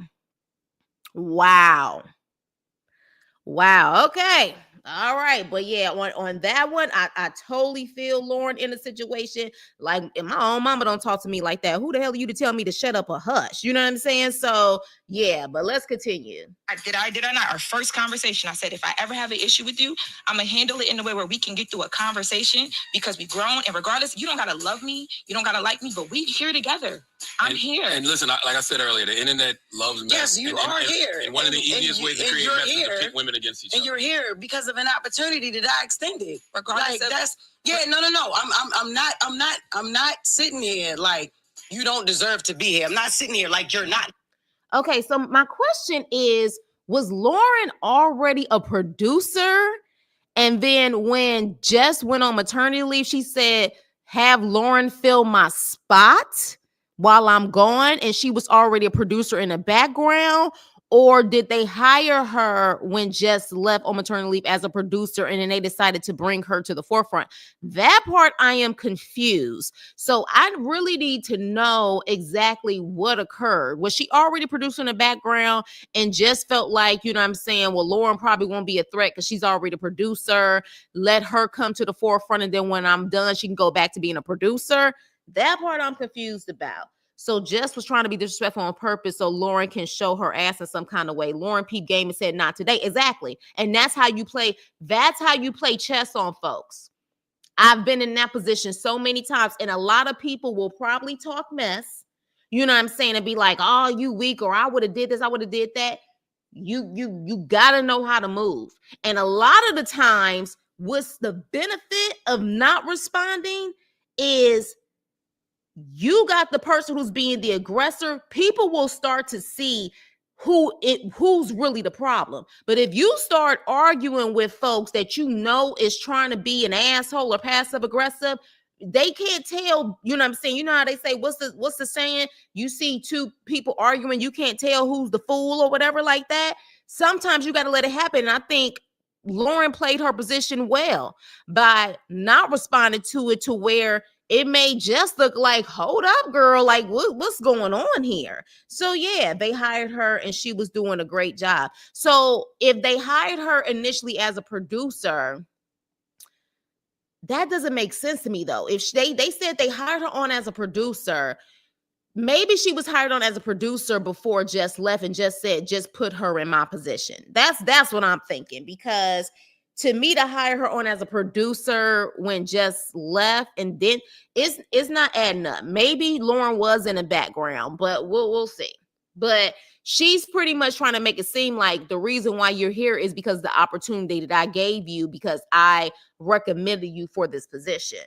S1: Okay. All right, but yeah, on that one, I totally feel Lauren in a situation like, and my own mama don't talk to me like that. Who the hell are you to tell me to shut up or hush? You know what I'm saying? So yeah, but let's continue.
S5: Did I not? Our first conversation, I said, if I ever have an issue with you, I'm gonna handle it in a way where we can get through a conversation because we grown, and regardless, you don't gotta love me, you don't gotta like me, but we here together. I'm here.
S2: And listen, like I said earlier, the internet loves men.
S4: Yes, you are here.
S2: And one of the easiest ways to create mess is to pit women against each other.
S4: And you're here because of an opportunity that I extended.
S5: Regardless
S4: like that's no. I'm not sitting here like you don't deserve to be here. I'm not sitting here like you're not.
S1: Okay, so my question is, was Lauren already a producer? And then when Jess went on maternity leave, she said, have Lauren fill my spot while I'm gone. And she was already a producer in the background. Or did they hire her when Jess left on maternity leave as a producer and then they decided to bring her to the forefront? That part I am confused. So I really need to know exactly what occurred. Was she already producing in the background and just felt like, you know what I'm saying, well, Lauren probably won't be a threat because she's already a producer. Let her come to the forefront, and then when I'm done, she can go back to being a producer. That part I'm confused about. So Jess was trying to be disrespectful on purpose so Lauren can show her ass in some kind of way. Lauren peeped game and said, not today. Exactly. And that's how you play chess on folks. I've been in that position so many times, and a lot of people will probably talk mess, you know what I'm saying, and be like, oh, you weak, or I would have did this, I would have did that. You gotta know how to move. And a lot of the times, what's the benefit of not responding is you got the person who's being the aggressor. People will start to see who's really the problem. But if you start arguing with folks that you know is trying to be an asshole or passive aggressive, they can't tell. You know what I'm saying? You know how they say, what's the saying? You see two people arguing, you can't tell who's the fool or whatever like that. Sometimes you got to let it happen. And I think Lauren played her position well by not responding to it to where it may just look like, hold up, girl, like what's going on here? So yeah, they hired her and she was doing a great job. So if they hired her initially as a producer, that doesn't make sense to me though. If they said they hired her on as a producer, maybe she was hired on as a producer before Jess left and just said, just put her in my position. That's what I'm thinking, because to me, to hire her on as a producer when Jess left and then it's not adding up. Maybe Lauren was in the background, but we'll see. But she's pretty much trying to make it seem like the reason why you're here is because of the opportunity that I gave you because I recommended you for this position.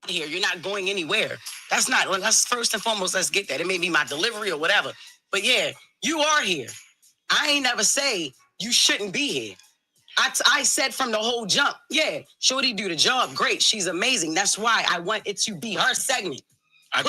S4: Here, you're not going anywhere. That's first and foremost. Let's get that. It may be my delivery or whatever, but yeah, you are here. I ain't never say you shouldn't be here. I said from the whole jump, yeah, Shorty do the job. Great. She's amazing. That's why I want it to be her segment. I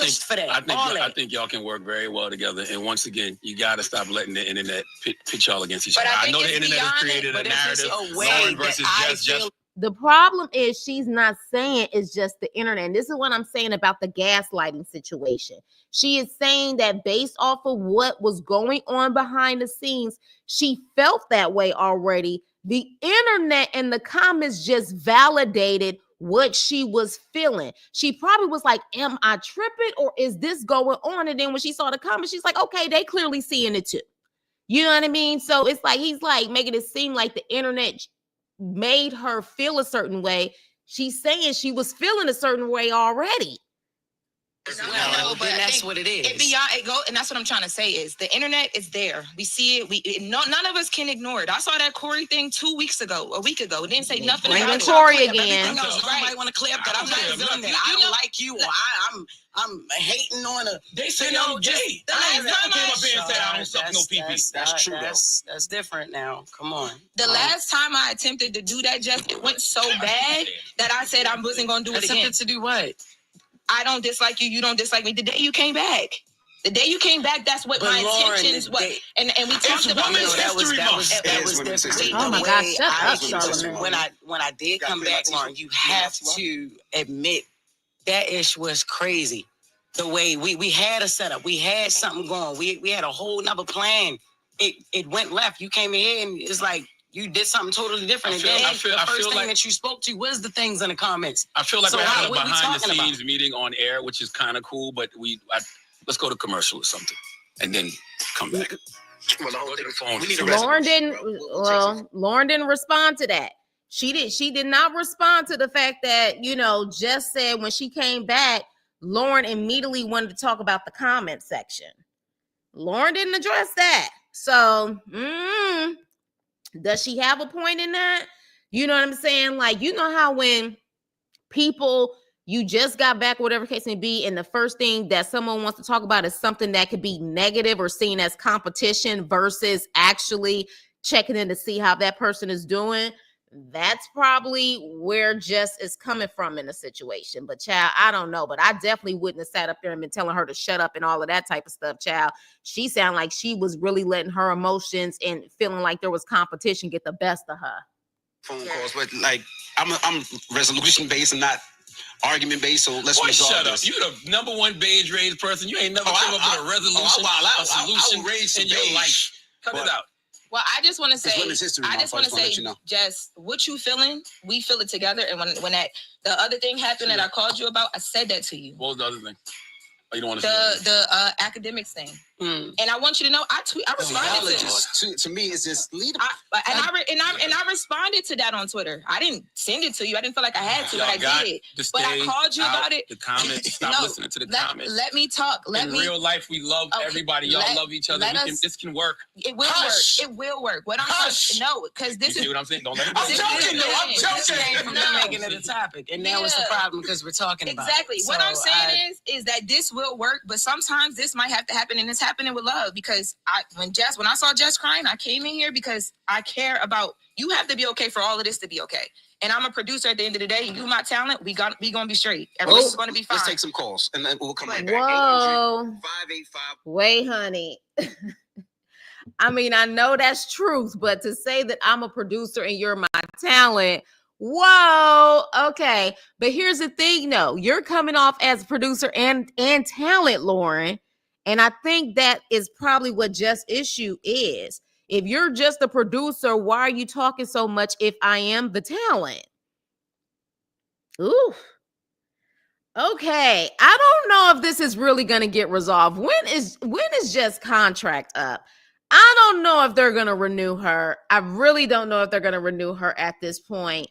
S4: think
S2: y'all can work very well together. And once again, you got to stop letting the internet pit y'all against each other. I know the internet has created a narrative. Lauren versus Jess.
S1: The problem is she's not saying it's just the internet. And this is what I'm saying about the gaslighting situation. She is saying that based off of what was going on behind the scenes, she felt that way already. The internet and the comments just validated what she was feeling. She probably was like, am I tripping or is this going on? And then when she saw the comments, she's like, okay, they clearly seeing it too. You know what I mean? So it's like, he's like making it seem like the internet made her feel a certain way. She's saying she was feeling a certain way already.
S4: No, but that's what it is.
S5: And that's what I'm trying to say is the internet is there. We see it. None of us can ignore it. I saw that Corey thing a week ago. It didn't say nothing about
S1: Corey again.
S4: Right. Want to clear up that I'm not doing that. I don't like you, or I'm hating on a.
S2: They say I'm gay. I came up here and said I don't suck no pee-pee. That's true though.
S4: That's different now. Come on.
S5: The last time I attempted to do that, Jess, it went so bad that I said I wasn't going to do it again.
S4: To do what?
S5: I don't dislike you. You don't dislike me. The day you came back. That's what my intentions was. And we talked about
S4: that was different.
S1: Oh my gosh, shut up, Charlamagne.
S4: When I did come back, Lauren, you have to admit that ish was crazy. The way we had a setup, we had something going. We had a whole nother plan. It went left. You came in here and it's like You did something totally different.
S2: I feel
S4: the first thing
S2: like
S4: that you spoke to was the things in the comments.
S2: I feel like
S4: So
S2: we're having a
S4: what we
S2: behind the
S4: talking
S2: scenes meeting on air, which is kind of cool. But let's go to commercial or something, and then come back.
S3: Well, the whole thing is phone. We need a
S1: Lauren
S3: resolution,
S1: didn't.
S3: bro. We'll take some-
S1: Lauren didn't respond to that. She did not respond to the fact that, you know, Jess said when she came back, Lauren immediately wanted to talk about the comment section. Lauren didn't address that. So, does she have a point in that? You know what I'm saying? Like, you know how when people, you just got back, whatever case may be, and the first thing that someone wants to talk about is something that could be negative or seen as competition versus actually checking in to see how that person is doing. That's probably where Jess is coming from in the situation. But child, I don't know. But I definitely wouldn't have sat up there and been telling her to shut up and all of that type of stuff, child. She sounded like she was really letting her emotions and feeling like there was competition get the best of her.
S3: Phone calls, but like I'm resolution based and not argument based. So let's resolve
S2: shut
S3: this.
S2: up. You the number one beige raised person. You ain't never come up with a resolution, a solution in your life. Cut it out.
S5: Well, I just want to say,
S3: you know.
S5: Jess, what you feeling, we feel it together. And when the other thing happened that I called you about, I said that to you.
S2: What was the other thing? Oh, you don't want to
S5: the academics thing. And I want you to know, I responded
S3: to me, it's just lead.
S5: I responded to that on Twitter. I didn't send it to you. I didn't feel like I had to, but I did. But I called you about it.
S2: The comments. Stop listening to the comments.
S5: Let me talk. In real
S2: life, we love everybody. Y'all love each other. This can work.
S5: It will work. It will work. What I'm saying, no, because this is
S2: what I'm saying. Don't let me.
S4: I'm joking. I'm joking. Making it a topic, and now it's the problem because we're talking about
S5: exactly. What I'm saying is that this will work, but sometimes this might have to happen, and it's happening with love. Because when I saw Jess crying, I came in here because I care about you. Have to be okay for all of this to be okay. And I'm a producer at the end of the day. You my talent. We gonna be straight. Everything's gonna be fine.
S3: Let's take some calls and then we'll come right back.
S1: Whoa.
S3: 585.
S1: Wait, honey. I mean, I know that's truth, but to say that I'm a producer and you're my talent, whoa, okay. But here's the thing, though. You're coming off as a producer and talent, Lauren. And I think that is probably what Jess' issue is. If you're just a producer, why are you talking so much if I am the talent? Ooh. Okay. I don't know if this is really going to get resolved. When is Jess' contract up? I don't know if they're going to renew her. I really don't know if they're going to renew her at this point.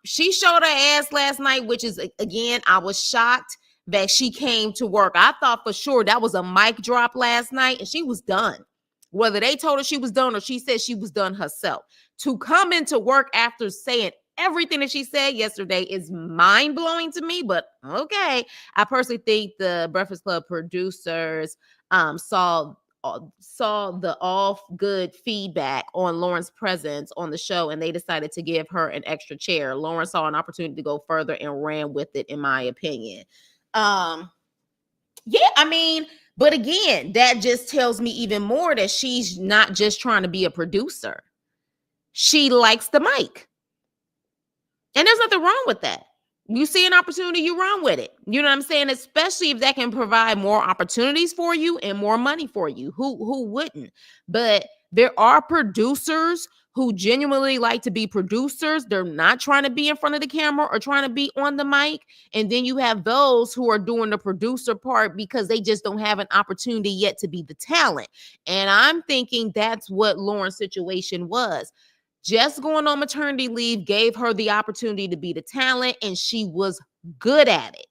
S1: She showed her ass last night, which is, again, I was shocked that she came to work. I thought for sure that was a mic drop last night and she was done. Whether they told her she was done or she said she was done herself. To come into work after saying everything that she said yesterday is mind-blowing to me, but okay. I personally think the Breakfast Club producers saw the all good feedback on Lauren's presence on the show, and they decided to give her an extra chair. Lauren saw an opportunity to go further and ran with it, in my opinion. Yeah, I mean, but again, that just tells me even more that she's not just trying to be a producer. She likes the mic. And there's nothing wrong with that. You see an opportunity, you run with it. You know what I'm saying? Especially if that can provide more opportunities for you and more money for you. Who wouldn't? But there are producers who genuinely like to be producers. They're not trying to be in front of the camera or trying to be on the mic. And then you have those who are doing the producer part because they just don't have an opportunity yet to be the talent. And I'm thinking that's what Lauren's situation was. Just going on maternity leave gave her the opportunity to be the talent, and she was good at it.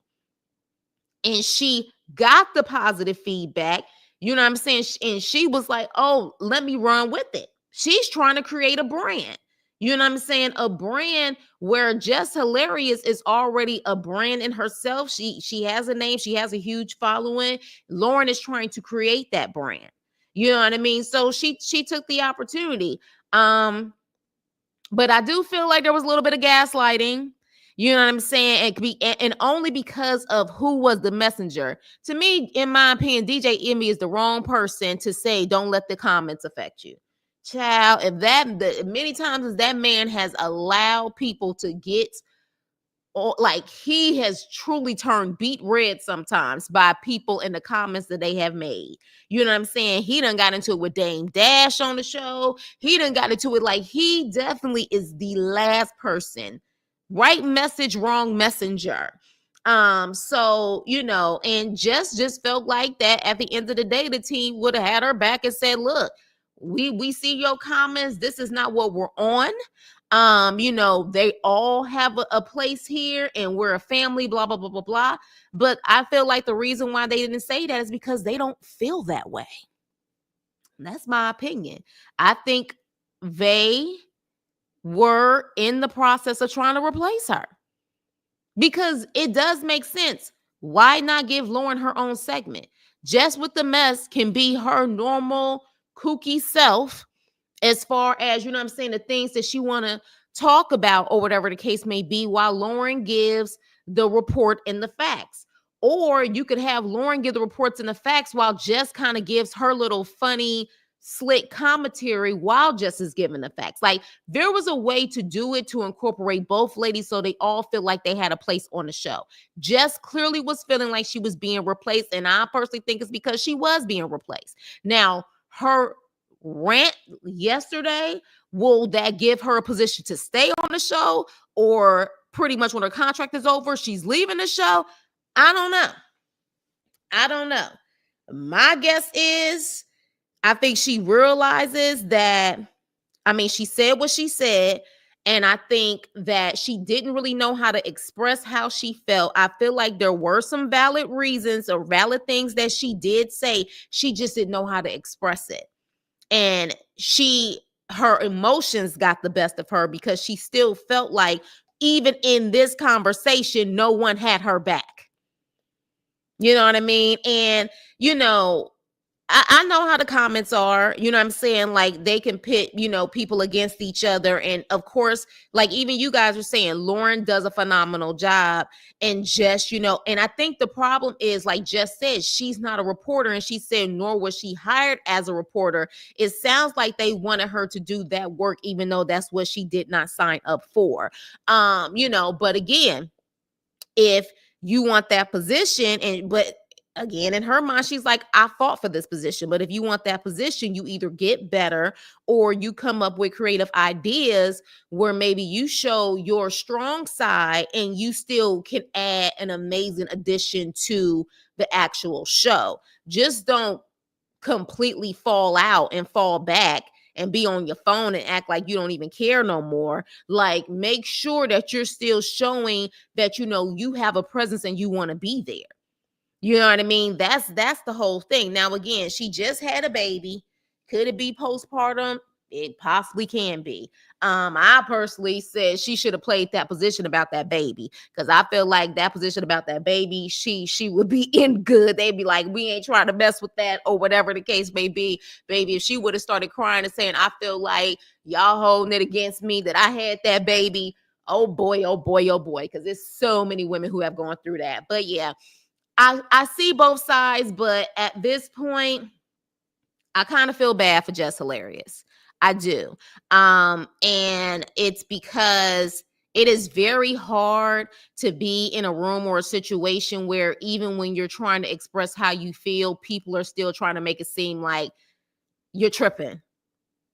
S1: And she got the positive feedback. You know what I'm saying? And she was like, oh, let me run with it. She's trying to create a brand. You know what I'm saying? A brand where Jess Hilarious is already a brand in herself. She has a name. She has a huge following. Lauren is trying to create that brand. You know what I mean? So she took the opportunity. But I do feel like there was a little bit of gaslighting. You know what I'm saying? It could be, and only because of who was the messenger. To me, in my opinion, DJ Emmy is the wrong person to say, don't let the comments affect you. Child, many times as that man has allowed people to get like he has truly turned beet red sometimes by people in the comments that they have made. You know what I'm saying? He done got into it with Dame Dash on the show. He done got into it, like, he definitely is the last person. Right message, wrong messenger. So, you know, and just felt like that at the end of the day, the team would have had her back and said, look, we see your comments. This is not what we're on. You know, they all have a place here and we're a family, blah, blah, blah, blah, blah. But I feel like the reason why they didn't say that is because they don't feel that way. That's my opinion. I think they were in the process of trying to replace her because it does make sense. Why not give Lauren her own segment? Jess with the Mess can be her normal kooky self, as far as, you know what I'm saying, the things that she want to talk about or whatever the case may be, while Lauren gives the report and the facts. Or you could have Lauren give the reports and the facts while Jess kind of gives her little funny, slick commentary while Jess is giving the facts. Like, there was a way to do it to incorporate both ladies so they all feel like they had a place on the show. Jess clearly was feeling like she was being replaced, and I personally think it's because she was being replaced. Now, her rant yesterday, will that give her a position to stay on the show, or pretty much when her contract is over she's leaving the show? I don't know. My guess is, I think she realizes that, I mean, she said what she said, and I think that she didn't really know how to express how she felt. I feel like there were some valid reasons or valid things that she did say. She just didn't know how to express it. And her emotions got the best of her because she still felt like even in this conversation, no one had her back. You know what I mean? And, you know, I know how the comments are, you know what I'm saying? Like, they can pit, you know, people against each other. And of course, like, even you guys are saying Lauren does a phenomenal job. And Jess, you know, and I think the problem is, like Jess said, she's not a reporter. And she said, nor was she hired as a reporter. It sounds like they wanted her to do that work, even though that's what she did not sign up for. You know, but again, if you want that position, but again, in her mind, she's like, I fought for this position. But if you want that position, you either get better or you come up with creative ideas where maybe you show your strong side and you still can add an amazing addition to the actual show. Just don't completely fall out and fall back and be on your phone and act like you don't even care no more. Like, make sure that you're still showing that, you know, you have a presence and you want to be there. You know what I mean? That's the whole thing. Now, again, she just had a baby. Could it be postpartum? It possibly can be. I personally said she should have played that position about that baby, because I feel like that position about that baby, she would be in good. They'd be like, we ain't trying to mess with that, or whatever the case may be. Baby, if she would have started crying and saying, I feel like y'all holding it against me that I had that baby, oh boy, oh boy, oh boy, because there's so many women who have gone through that. But yeah, I see both sides, but at this point, I kind of feel bad for Jess Hilarious. I do. And it's because it is very hard to be in a room or a situation where even when you're trying to express how you feel, people are still trying to make it seem like you're tripping.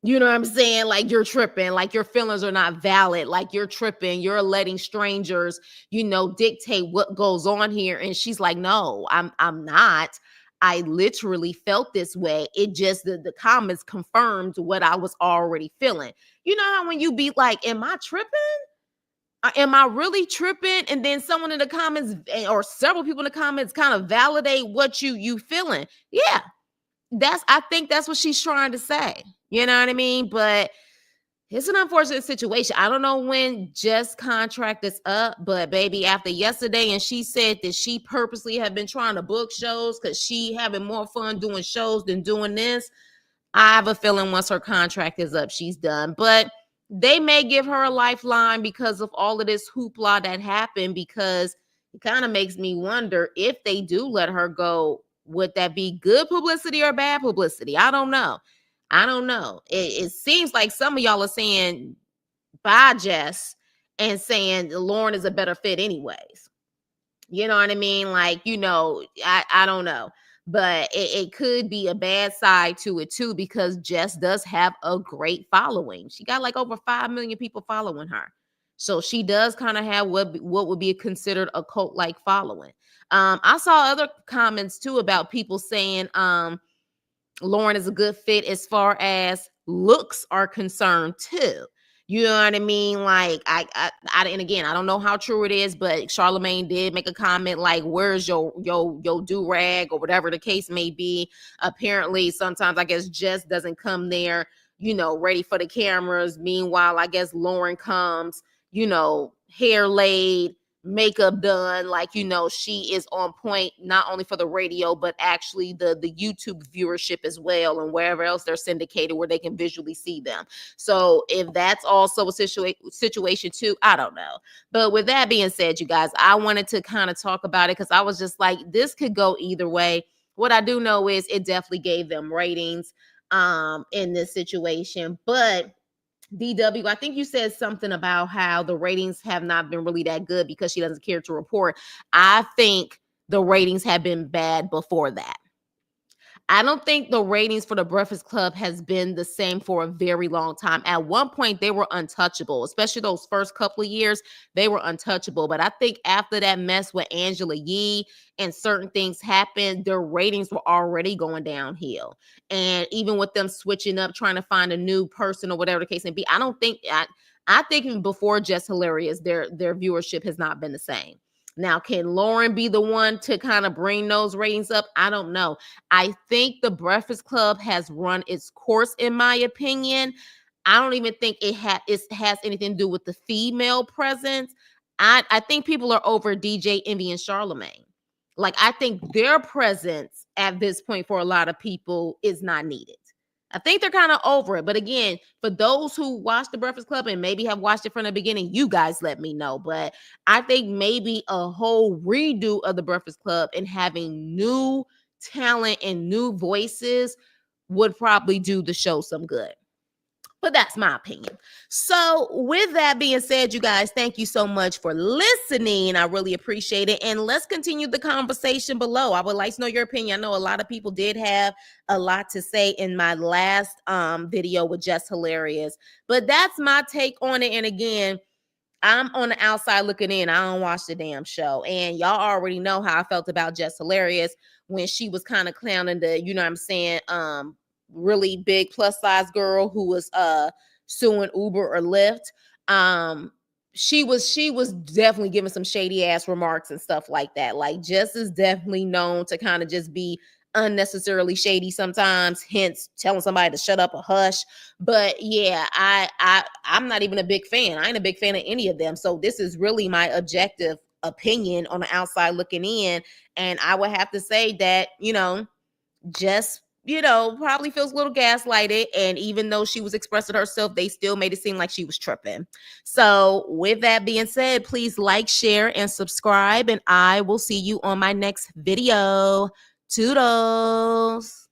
S1: You know what I'm saying? Like, you're tripping, like your feelings are not valid, like you're tripping, you're letting strangers, you know, dictate what goes on here. And she's like, no, I'm not. I literally felt this way. It just, the comments confirmed what I was already feeling. You know how when you be like, am I tripping? Am I really tripping? And then someone in the comments, or several people in the comments, kind of validate what you feeling. Yeah, I think that's what she's trying to say. You know what I mean? But it's an unfortunate situation. I don't know when Jess' contract is up, but baby, after yesterday, and she said that she purposely had been trying to book shows because she having more fun doing shows than doing this. I have a feeling once her contract is up, she's done. But they may give her a lifeline because of all of this hoopla that happened, because it kind of makes me wonder, if they do let her go, would that be good publicity or bad publicity? I don't know. It seems like some of y'all are saying, bye, Jess. and saying Lauren is a better fit anyways. You know what I mean? Like, I don't know. But it could be a bad side to it too, because Jess does have a great following. She got like over 5 million people following her. So she does kind of have what would be considered a cult-like following. I saw other comments too about people saying Lauren is a good fit as far as looks are concerned too. You know what I mean? Like and again, I don't know how true it is, but Charlamagne did make a comment like, "Where's your do rag?" or whatever the case may be. Apparently, sometimes I guess Jess doesn't come there, ready for the cameras. Meanwhile, I guess Lauren comes, hair laid, makeup done, like she is on point not only for the radio but actually the YouTube viewership as well, and wherever else they're syndicated where they can visually see them. So if that's also a situation too, I don't know. But with that being said, you guys, I wanted to kind of talk about it because I was just like, this could go either way. What I do know is it definitely gave them ratings in this situation. But DW, I think you said something about how the ratings have not been really that good because she doesn't care to report. I think the ratings have been bad before that. I don't think the ratings for the Breakfast Club has been the same for a very long time. At one point, they were untouchable, especially those first couple of years. They were untouchable. But I think after that mess with Angela Yee and certain things happened, their ratings were already going downhill. And even with them switching up, trying to find a new person or whatever the case may be, I think even before Jess Hilarious, their viewership has not been the same. Now, can Lauren be the one to kind of bring those ratings up? I don't know. I think the Breakfast Club has run its course, in my opinion. I don't even think it has anything to do with the female presence. I think people are over DJ Envy and Charlamagne. Like, I think their presence at this point for a lot of people is not needed. I think they're kind of over it. But again, for those who watch the Breakfast Club and maybe have watched it from the beginning, you guys let me know. But I think maybe a whole redo of the Breakfast Club and having new talent and new voices would probably do the show some good. But that's my opinion. So with that being said, you guys, thank you so much for listening. I really appreciate it. And let's continue the conversation below. I would like to know your opinion. I know a lot of people did have a lot to say in my last video with Jess Hilarious. But that's my take on it. And again, I'm on the outside looking in. I don't watch the damn show. And y'all already know how I felt about Jess Hilarious when she was kind of clowning the, you know what I'm saying, really big plus size girl who was suing Uber or Lyft. She was definitely giving some shady ass remarks and stuff like that. Like, Jess is definitely known to kind of just be unnecessarily shady sometimes, hence telling somebody to shut up or hush. But yeah, I'm not even a big fan. I ain't a big fan of any of them. So this is really my objective opinion on the outside looking in. And I would have to say that, Jess, probably feels a little gaslighted. And even though she was expressing herself, they still made it seem like she was tripping. So with that being said, please like, share, and subscribe. And I will see you on my next video. Toodles.